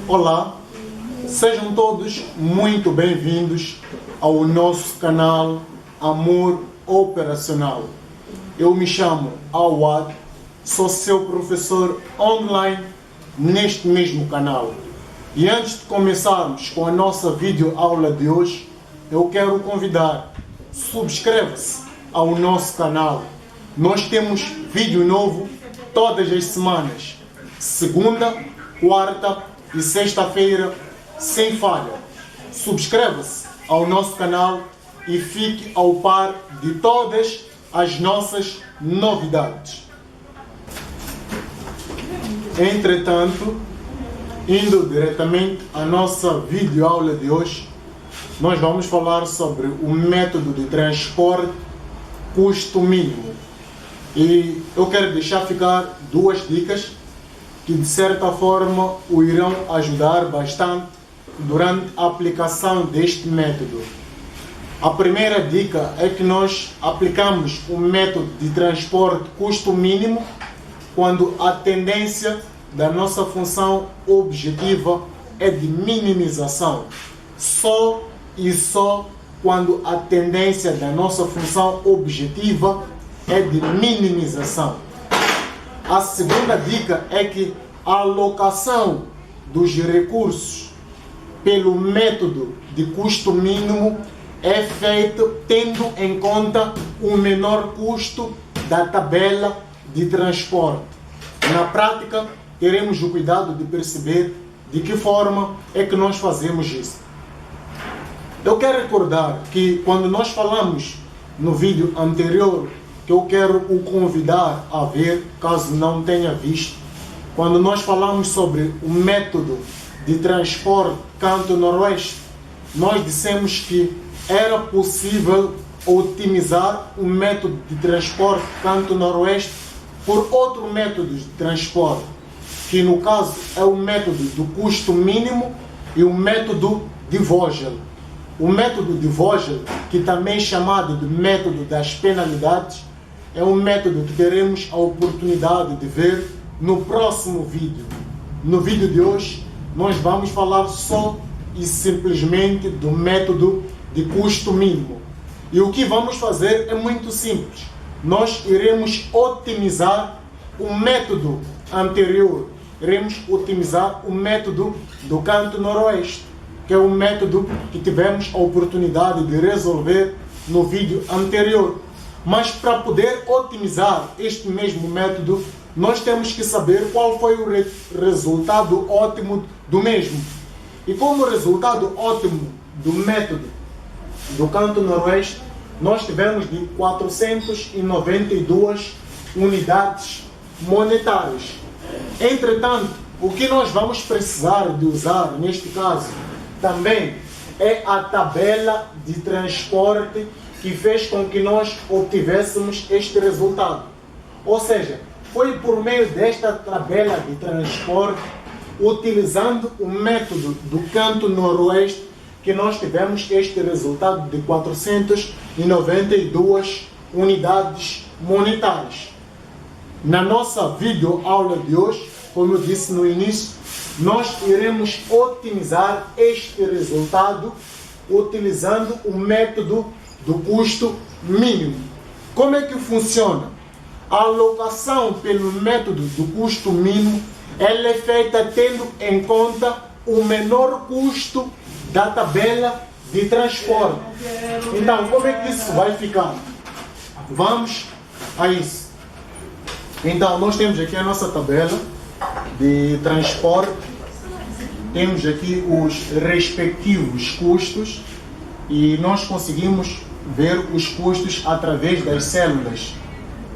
Olá, sejam todos muito bem-vindos ao nosso canal Amor Operacional. Eu me chamo Awad, sou seu professor online neste mesmo canal. E antes de começarmos com a nossa videoaula de hoje, eu quero convidar, subscreva-se ao nosso canal. Nós temos vídeo novo todas as semanas, segunda, quarta e sexta-feira, sem falha. Subscreva-se ao nosso canal e fique ao par de todas as nossas novidades. Entretanto, indo diretamente à nossa videoaula de hoje, nós vamos falar sobre o método de transporte custo mínimo. E eu quero deixar ficar duas dicas que de certa forma o irão ajudar bastante durante a aplicação deste método. A primeira dica é que nós aplicamos o método de transporte custo mínimo quando a tendência da nossa função objetiva é de minimização. Só e só quando a tendência da nossa função objetiva é de minimização. A segunda dica é que a alocação dos recursos pelo método de custo mínimo é feita tendo em conta o menor custo da tabela de transporte. Na prática, teremos o cuidado de perceber de que forma é que nós fazemos isso. Eu quero recordar que quando nós falamos no vídeo anterior, que eu quero o convidar a ver, caso não tenha visto, quando nós falamos sobre o método de transporte canto-noroeste, nós dissemos que era possível otimizar o método de transporte canto-noroeste por outro método de transporte, que no caso é o método do custo mínimo e o método de Vogel. O método de Vogel, que também é chamado de método das penalidades, é um método que teremos a oportunidade de ver no próximo vídeo. No vídeo de hoje, nós vamos falar só e simplesmente do método de custo mínimo. E o que vamos fazer é muito simples. Nós iremos otimizar o método anterior. Iremos otimizar o método do canto noroeste, que é o método que tivemos a oportunidade de resolver no vídeo anterior. Mas para poder otimizar este mesmo método, nós temos que saber qual foi o resultado ótimo do mesmo. E como resultado ótimo do método do canto noroeste, nós tivemos de 492 unidades monetárias. Entretanto, o que nós vamos precisar de usar neste caso também é a tabela de transporte que fez com que nós obtivéssemos este resultado. Ou seja, foi por meio desta tabela de transporte, utilizando o método do canto noroeste, que nós tivemos este resultado de 492 unidades monetárias. Na nossa videoaula de hoje, como eu disse no início, nós iremos otimizar este resultado utilizando o método do custo mínimo. Como é que funciona? A alocação pelo método do custo mínimo ela é feita tendo em conta o menor custo da tabela de transporte. Então, como é que isso vai ficar? Vamos a isso. Então, nós temos aqui a nossa tabela de transporte. Temos aqui os respectivos custos e nós conseguimos ver os custos através das células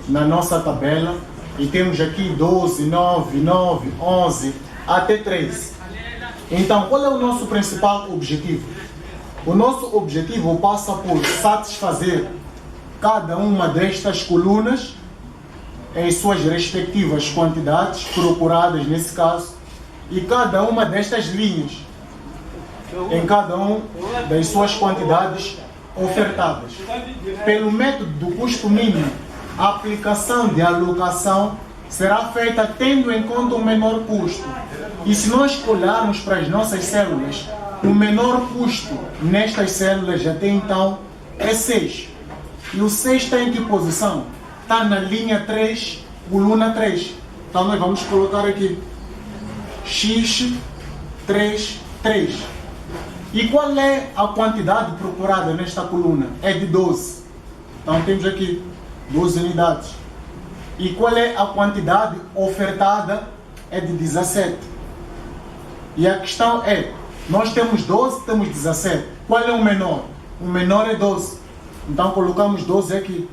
na nossa tabela. E temos aqui 12, 9, 9, 11, até 13. Então, qual é o nosso principal objetivo? O nosso objetivo passa por satisfazer cada uma destas colunas em suas respectivas quantidades procuradas nesse caso e cada uma destas linhas em cada uma das suas quantidades ofertadas. Pelo método do custo mínimo, a aplicação de alocação será feita tendo em conta o menor custo. E se nós olharmos para as nossas células, o menor custo nestas células até então é 6. E o 6 está em que posição? Está na linha 3, coluna 3. Então nós vamos colocar aqui X, 3, 3. E qual é a quantidade procurada nesta coluna? É de 12. Então temos aqui 12 unidades. E qual é a quantidade ofertada? É de 17. E a questão é, nós temos 12, temos 17. Qual é o menor? O menor é 12. Então colocamos 12 aqui.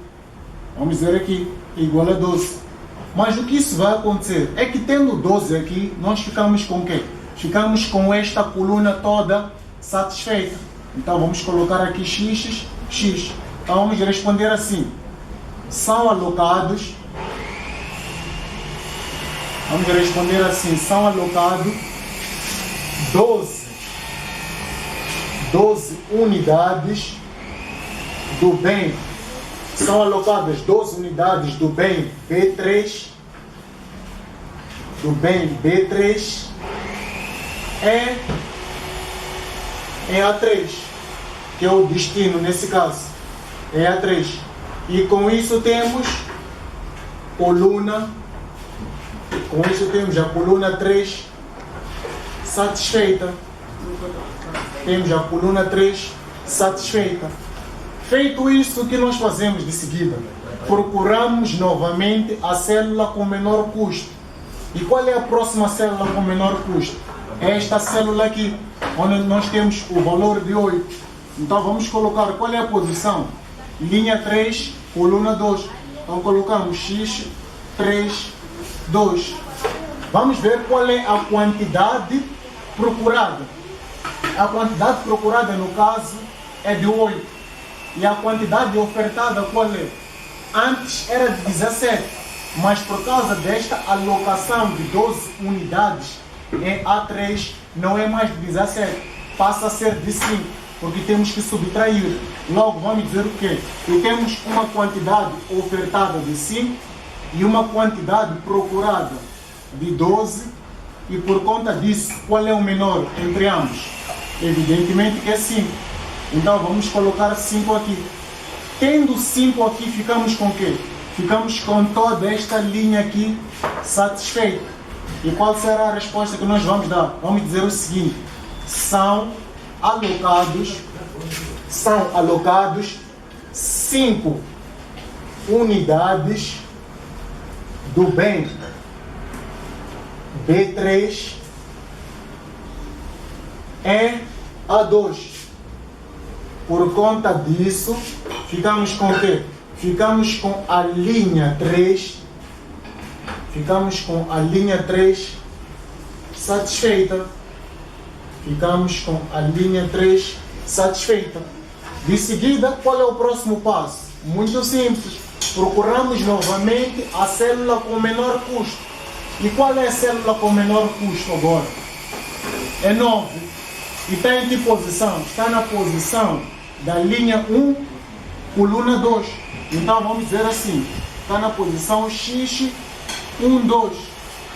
Vamos dizer aqui, igual a 12. Mas o que isso vai acontecer? É que tendo 12 aqui, nós ficamos com o quê? Ficamos com esta coluna toda satisfeita. Então vamos colocar aqui X, X. Então vamos responder assim. São alocados. Vamos responder assim. São alocados 12 unidades do bem. São alocadas 12 unidades do bem B3. Do bem B3 é A3, que é o destino nesse caso. É A3. E com isso temos coluna. Com isso temos a coluna 3 satisfeita. Temos a coluna 3 satisfeita. Feito isso, o que nós fazemos de seguida? Procuramos novamente a célula com menor custo. E qual é a próxima célula com menor custo? É esta célula aqui, onde nós temos o valor de 8. Então vamos colocar qual é a posição? Linha 3, coluna 2. Então colocamos X, 3, 2. Vamos ver qual é a quantidade procurada. A quantidade procurada, no caso, é de 8. E a quantidade ofertada qual é? Antes era de 17, mas por causa desta alocação de 12 unidades em A3, não é mais de 17, passa a ser de 5, porque temos que subtrair. Logo, vamos dizer o quê? Que temos uma quantidade ofertada de 5 e uma quantidade procurada de 12, e por conta disso, qual é o menor entre ambos? Evidentemente que é 5. Então vamos colocar 5 aqui. Tendo 5 aqui, ficamos com o quê? Ficamos com toda esta linha aqui satisfeita. E qual será a resposta que nós vamos dar? Vamos dizer o seguinte: são alocados 5 unidades do bem B3 é A2. Por conta disso, ficamos com o quê? Ficamos com a linha 3. Ficamos com a linha 3 satisfeita. Ficamos com a linha 3 satisfeita. De seguida, qual é o próximo passo? Muito simples. Procuramos novamente a célula com menor custo. E qual é a célula com menor custo agora? É 9. E está em que posição? Está na posição da linha 1, coluna 2. Então vamos dizer assim, está na posição X, 1, 2.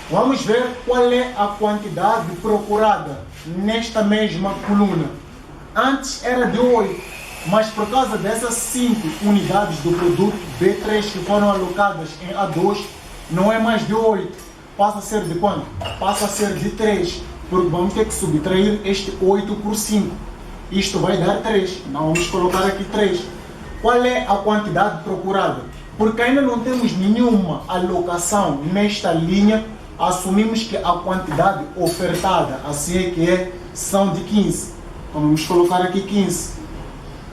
Vamos ver qual é a quantidade procurada nesta mesma coluna. Antes era de 8, mas por causa dessas 5 unidades do produto B3 que foram alocadas em A2, não é mais de 8. Passa a ser de quanto? Passa a ser de 3, porque vamos ter que subtrair este 8 por 5. Isto vai dar 3. Então vamos colocar aqui 3. Qual é a quantidade procurada? Porque ainda não temos nenhuma alocação nesta linha, assumimos que a quantidade ofertada, assim é que é, são de 15. Então vamos colocar aqui 15.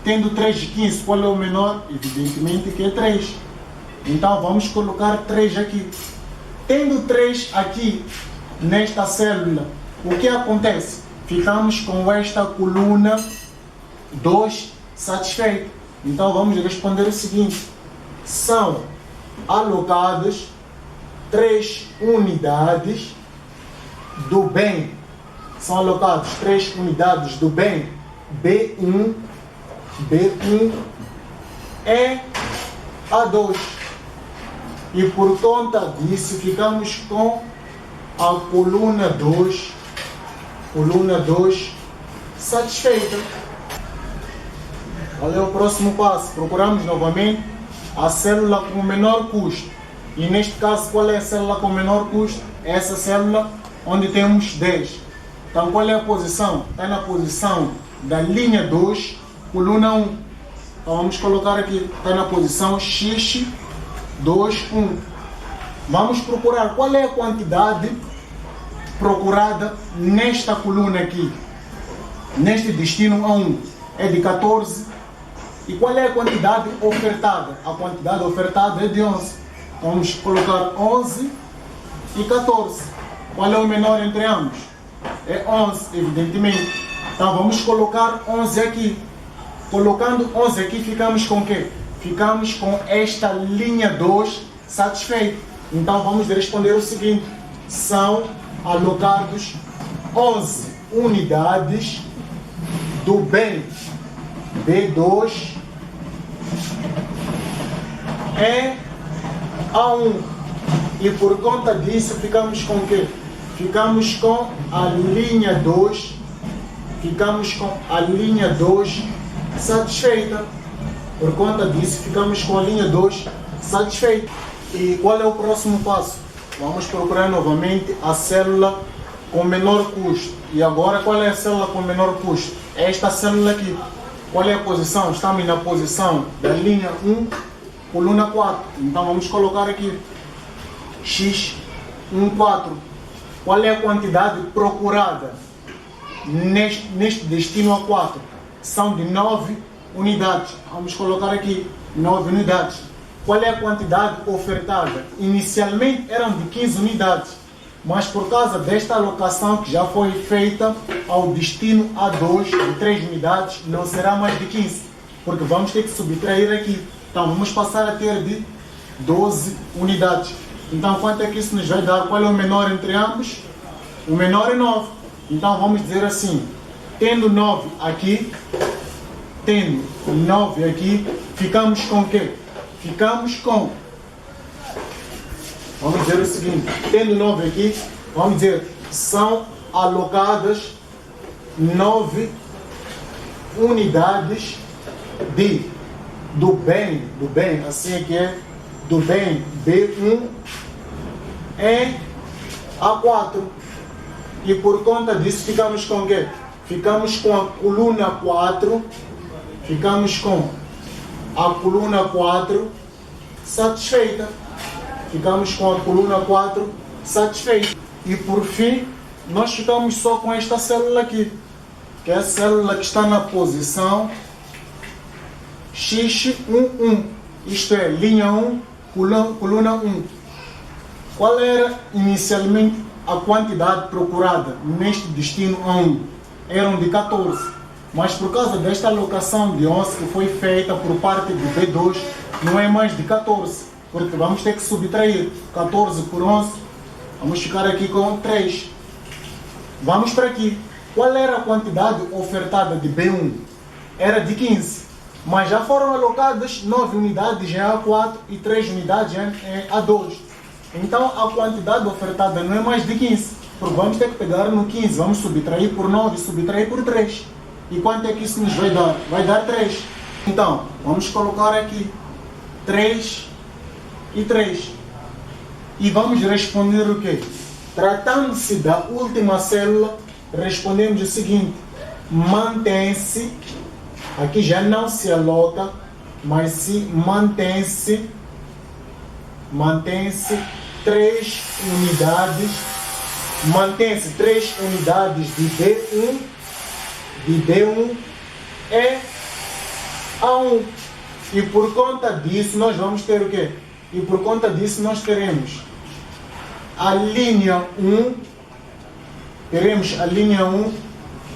Tendo 3 de 15, qual é o menor? Evidentemente que é 3. Então vamos colocar 3 aqui. Tendo 3 aqui nesta célula, o que acontece? Ficamos com esta coluna 2 satisfeita. Então vamos responder o seguinte: são alocadas 3 unidades do bem. São alocadas 3 unidades do bem B1 é A2. E por conta disso, ficamos com a coluna 2 satisfeita. Qual é o próximo passo? Procuramos novamente a célula com menor custo. E neste caso, qual é a célula com menor custo? Essa célula onde temos 10. Então, qual é a posição? Está na posição da linha 2, coluna 1. Então, vamos colocar aqui, está na posição X2, 1. Vamos procurar qual é a quantidade procurada nesta coluna aqui, neste destino A1. É de 14. E qual é a quantidade ofertada? A quantidade ofertada é de 11. Então, vamos colocar 11 e 14. Qual é o menor entre ambos? É 11, evidentemente. Então, vamos colocar 11 aqui. Colocando 11 aqui, ficamos com o quê? Ficamos com esta linha 2 satisfeita. Então, vamos responder o seguinte. São alocados 11 unidades do bem B2 em A1. E por conta disso, ficamos com o quê? Ficamos com a linha 2. Ficamos com a linha 2 satisfeita. Por conta disso, ficamos com a linha 2 satisfeita. E qual é o próximo passo? Vamos procurar novamente a célula com menor custo. E agora, qual é a célula com menor custo? Esta célula aqui. Qual é a posição? Estamos na posição da linha 1, coluna 4. Então, vamos colocar aqui X14. Qual é a quantidade procurada neste destino A4? São de 9 unidades. Vamos colocar aqui 9 unidades. Qual é a quantidade ofertada? Inicialmente eram de 15 unidades, mas por causa desta alocação que já foi feita ao destino A2 de 3 unidades, não será mais de 15, porque vamos ter que subtrair aqui. Então vamos passar a ter de 12 unidades. Então quanto é que isso nos vai dar? Qual é o menor entre ambos? O menor é 9. Então vamos dizer assim, tendo 9 aqui, ficamos com o quê? Ficamos com, vamos dizer o seguinte, tendo 9 aqui, vamos dizer, são alocadas 9 unidades do bem, assim é que é, do bem B1 em A4. E por conta disso ficamos com o quê? Ficamos com a coluna 4, satisfeita. Ficamos com a coluna 4 satisfeita. E por fim, nós ficamos só com esta célula aqui, que é a célula que está na posição X11. Isto é, linha 1, coluna 1. Qual era inicialmente a quantidade procurada neste destino A1? Eram de 14. Mas por causa desta alocação de 11 que foi feita por parte do B2, não é mais de 14, porque vamos ter que subtrair 14 por 11, vamos ficar aqui com 3. Vamos para aqui. Qual era a quantidade ofertada de B1? Era de 15, mas já foram alocadas 9 unidades em A4 e 3 unidades em A2. Então a quantidade ofertada não é mais de 15, porque vamos ter que pegar no 15, vamos subtrair por 9, subtrair por 3. E quanto é que isso nos vai dar? Vai dar 3. Então, vamos colocar aqui 3 e 3. E vamos responder o quê? Tratando-se da última célula, respondemos o seguinte. Mantém-se, aqui já não se aloca, mas se mantém-se 3 unidades, mantém-se 3 unidades de B1 é A1. E por conta disso nós vamos ter o quê? E por conta disso nós teremos a linha 1,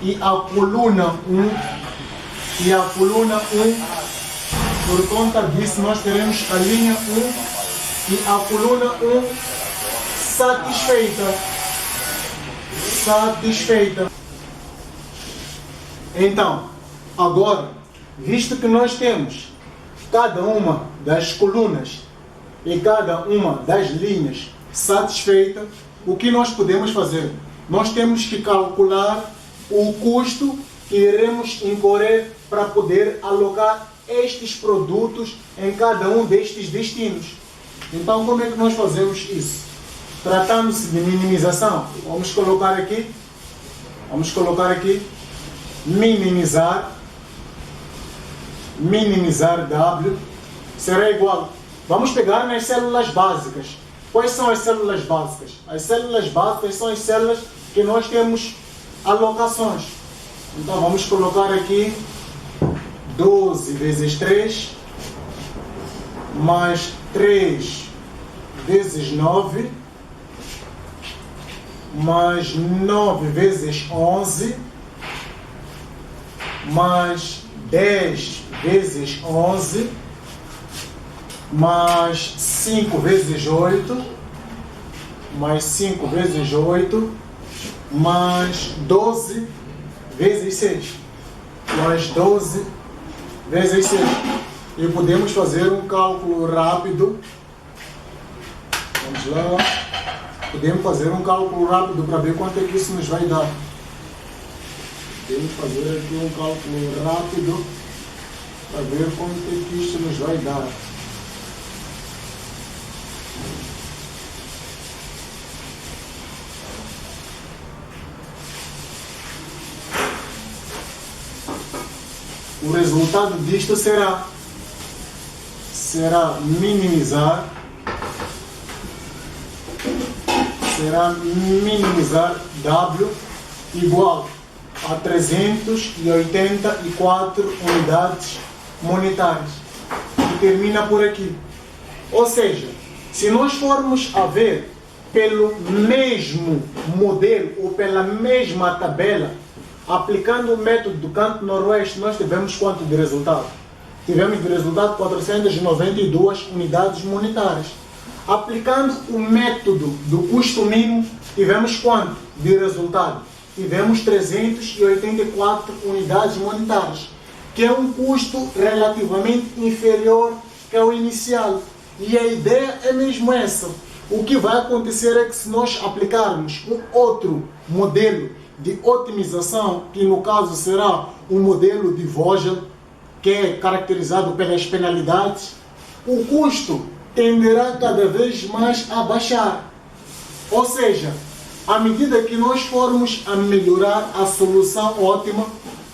e a coluna 1 e a coluna 1. Por conta disso nós teremos a linha 1 e a coluna 1 satisfeita. Então, agora, visto que nós temos cada uma das colunas e cada uma das linhas satisfeita, o que nós podemos fazer? Nós temos que calcular o custo que iremos incorrer para poder alocar estes produtos em cada um destes destinos. Então, como é que nós fazemos isso? Tratando-se de minimização, vamos colocar aqui, minimizar W será igual. Vamos pegar nas células básicas. Quais são as células básicas? As células básicas são as células que nós temos alocações. Então vamos colocar aqui 12 vezes 3 mais 3 vezes 9 mais 9 vezes 11 mais 10 vezes 11 mais 5 vezes 8 mais 5 vezes 8 mais 12 vezes 6 mais 12 vezes 6. E podemos fazer um cálculo rápido. Vamos lá. Podemos fazer um cálculo rápido para ver quanto é que isso nos vai dar. Podemos fazer aqui um cálculo rápido para ver quanto é que isso nos vai dar. O resultado disto será minimizar W igual a 384 unidades monetárias. E termina por aqui. Ou seja, se nós formos a ver pelo mesmo modelo ou pela mesma tabela, aplicando o método do canto noroeste, nós tivemos quanto de resultado? Tivemos de resultado 492 unidades monetárias. Aplicando o método do custo mínimo, tivemos quanto de resultado? Tivemos 384 unidades monetárias, que é um custo relativamente inferior que ao inicial. E a ideia é mesmo essa. O que vai acontecer é que se nós aplicarmos um outro modelo de otimização, que no caso será o modelo de Vogel, que é caracterizado pelas penalidades, o custo tenderá cada vez mais a baixar. Ou seja, à medida que nós formos a melhorar a solução ótima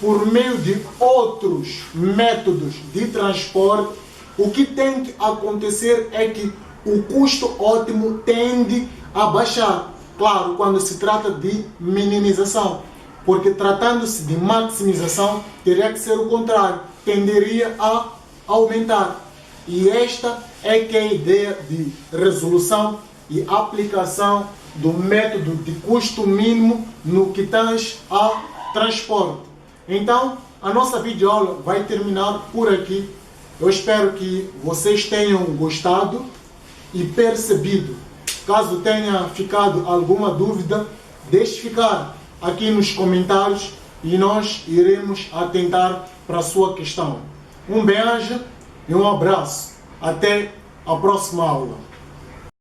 por meio de outros métodos de transporte, o que tem que acontecer é que o custo ótimo tende a baixar. Claro, quando se trata de minimização, porque tratando-se de maximização, teria que ser o contrário, tenderia a aumentar. E esta é que é a ideia de resolução e aplicação do método de custo mínimo no que tange a transporte. Então, a nossa videoaula vai terminar por aqui. Eu espero que vocês tenham gostado e percebido. Caso tenha ficado alguma dúvida, deixe ficar aqui nos comentários e nós iremos atentar para a sua questão. Um beijo e um abraço. Até a próxima aula.